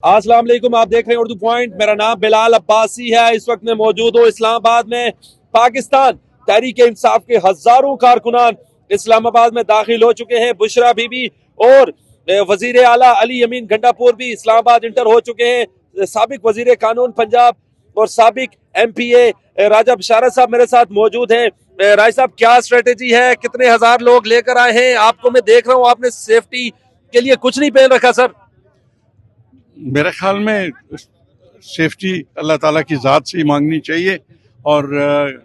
अस्सलाम वालेकुम, आप देख रहे हैं उर्दू पॉइंट। मेरा नाम बिलाल अब्बासी है। इस वक्त मैं मौजूद हूँ इस्लामाबाद में। पाकिस्तान तहरीक इंसाफ के हजारों कारकुनान इस्लामाबाद में दाखिल हो चुके हैं। बुशरा बीबी और वजीर आला अली अमीन गंडापुर भी इस्लामाबाद इंटर हो चुके हैं। साबिक वजीर कानून पंजाब और साबिक MPA राजा बशारत साहब मेरे साथ मौजूद हैं। राय साहब, क्या स्ट्रेटेजी है? कितने हजार लोग लेकर आए हैं? आपको मैं देख रहा हूँ, आपने सेफ्टी के लिए कुछ नहीं पहन रखा सर। मेरे ख्याल में सेफ्टी अल्लाह ताला की ज़ात से ही मांगनी चाहिए और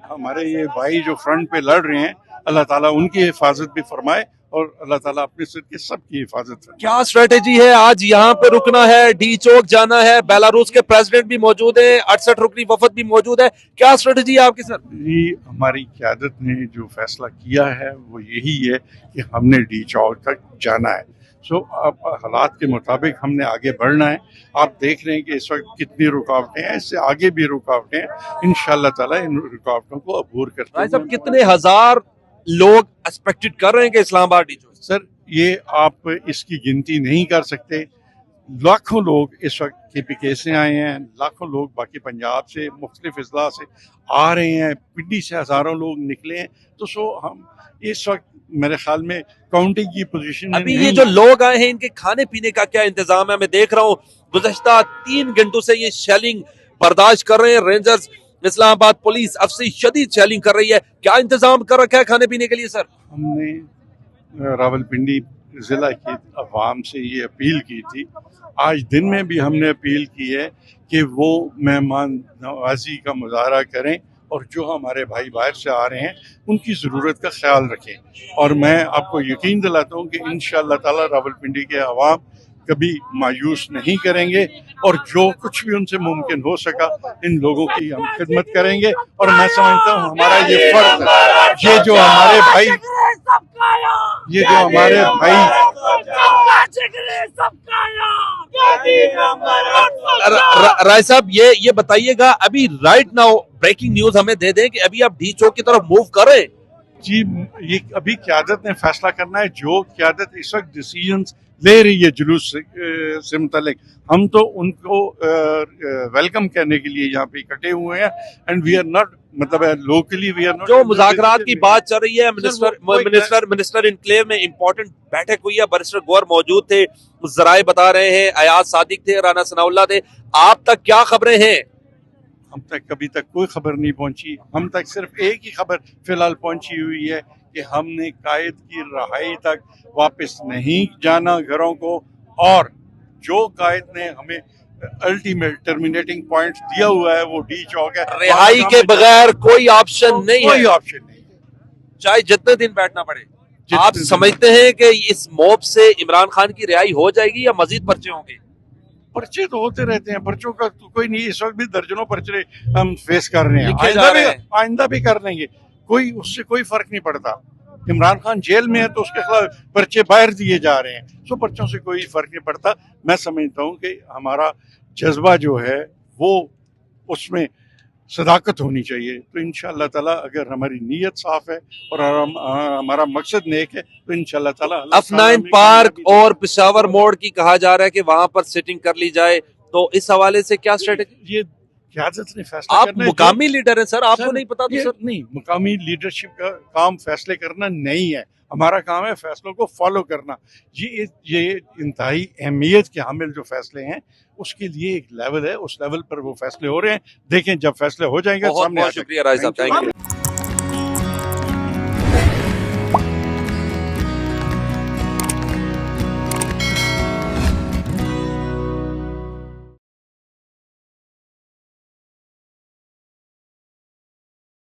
हमारे ये भाई जो फ्रंट पे लड़ रहे हैं, अल्लाह ताला उनकी हिफाजत भी फरमाए और अल्लाह ताला अपने सिर के सबकी हिफाजत फरमाए। क्या स्ट्रेटेजी है? आज यहाँ पे रुकना है, डी चौक जाना है, बेलारूस के प्रेसिडेंट भी मौजूद है, 68 रुकनी वफद भी मौजूद है। क्या स्ट्रेटेजी है आपकी सर? ये हमारी क़यादत ने जो फैसला किया है वो यही है कि हमने डी चौक तक जाना है। सो अब हालात के मुताबिक हमने आगे बढ़ना है। आप देख रहे हैं कि इस वक्त कितनी रुकावटें हैं, इससे आगे भी रुकावटें हैं। इंशाअल्लाह ताला इन रुकावटों को अबूर करते भाई साहब, कितने हजार लोग एक्सपेक्टेड कर रहे हैं कि इस्लामाबाद डी चौक? सर, ये आप इसकी गिनती नहीं कर सकते। लाखों लोग इस वक्त KPK से आए हैं, लाखों लोग बाकी पंजाब से मुख्तलिफ अजला से आ रहे हैं, पिंडी से हज़ारों लोग निकले हैं। तो हम इस वक्त मेरे ख्याल में काउंटिंग की पोजीशन में अभी ये जो लोग आए हैं, इनके खाने पीने का क्या इंतजाम है? मैं देख रहा हूँ गुज़श्ता 3 घंटों से ये शेलिंग बर्दाश्त कर रहे हैं। रेंजर्स, इस्लामाबाद पुलिस अफसर शदीद शेलिंग कर रही है। क्या इंतजाम कर रखा है खाने पीने के लिए सर? हमने रावलपिंडी ज़िला की अवाम से ये अपील की थी, आज दिन में भी हमने अपील की है कि वो मेहमान नवाजी का मुजाहरा करें और जो हमारे भाई बाहर से आ रहे हैं उनकी ज़रूरत का ख्याल रखें। और मैं आपको यकीन दिलाता हूँ कि इंशाअल्लाह ताला रावलपिंडी के अवाम कभी मायूस नहीं करेंगे और जो कुछ भी उनसे मुमकिन हो सका इन लोगों की हम खिदमत करेंगे। और मैं समझता हूँ हमारा ये फर्ज है, ये जो हमारे भाई राय साहब, ये बताइएगा, अभी राइट नाउ ब्रेकिंग न्यूज हमें दे दें कि अभी आप डी चौक की तरफ मूव कर रहे हैं? जी, ये अभी क़यादत ने फैसला करना है। जो क़यादत इस वक्त डिसीजंस ले रही है जुलूस से मुतल्लिक, हम तो उनको वेलकम करने के लिए यहाँ पे इकट्ठे हुए हैं। एंड वी आर नॉट, मतलब लोकली वी आर नॉट। जो मुज़ाकरात की बात चल रही है, मिनिस्टर इनक्लेव में इंपॉर्टेंट बैठक हुई है, बैरिस्टर गौहर मौजूद थे, जराए बता रहे हैं, अयाज सादिक थे, राना सनाउल्लाह थे। आप तक क्या खबरें हैं? हम तक अभी तक कोई खबर नहीं पहुंची। हम तक सिर्फ एक ही खबर फिलहाल पहुंची हुई है कि हमने कायद की रहाई तक वापस नहीं जाना घरों को, और जो कायद ने हमें अल्टीमेट टर्मिनेटिंग पॉइंट दिया हुआ है वो डी चौक है। रिहाई के बगैर कोई ऑप्शन नहीं है, कोई ऑप्शन नहीं है, चाहे जितने दिन बैठना पड़े। आप समझते हैं कि इस मॉब से इमरान खान की रिहाई हो जाएगी या मजीद पर्चे होंगे? पर्चे तो होते रहते हैं, पर्चों का तो कोई नहीं। इस वक्त भी दर्जनों पर्चे हम फेस कर रहे हैं, आइंदा भी कर लेंगे। कोई उससे कोई फर्क नहीं पड़ता। इमरान खान जेल में है तो उसके खिलाफ पर्चे बाहर दिए जा रहे हैं, सो पर्चों से कोई फर्क नहीं पड़ता। मैं समझता हूँ कि हमारा जज्बा जो है वो उसमें सदाकत होनी चाहिए। तो इंशाअल्लाह ताला अगर हमारी नीयत साफ है और हमारा मकसद नेक है तो इंशाअल्लाह ताला F9 पार्क और पेशावर मोड़ की कहा जा रहा है कि वहां पर सिटिंग कर ली जाए, तो इस हवाले से क्या स्ट्रेटेजी? ये क़यादत ने फैसला आप करना है। मुकामी लीडर हैं सर, आपको नहीं पता? तो सर नहीं, मुकामी लीडरशिप का काम फैसले करना नहीं है, हमारा काम है फैसलों को फॉलो करना। ये इंतहाई अहमियत के हामिल जो फैसले हैं उसके लिए एक लेवल है, उस लेवल पर वो फैसले हो रहे हैं। देखें जब फैसले हो जाएंगे। बहुत शुक्रिया राय साहब, थैंक यू।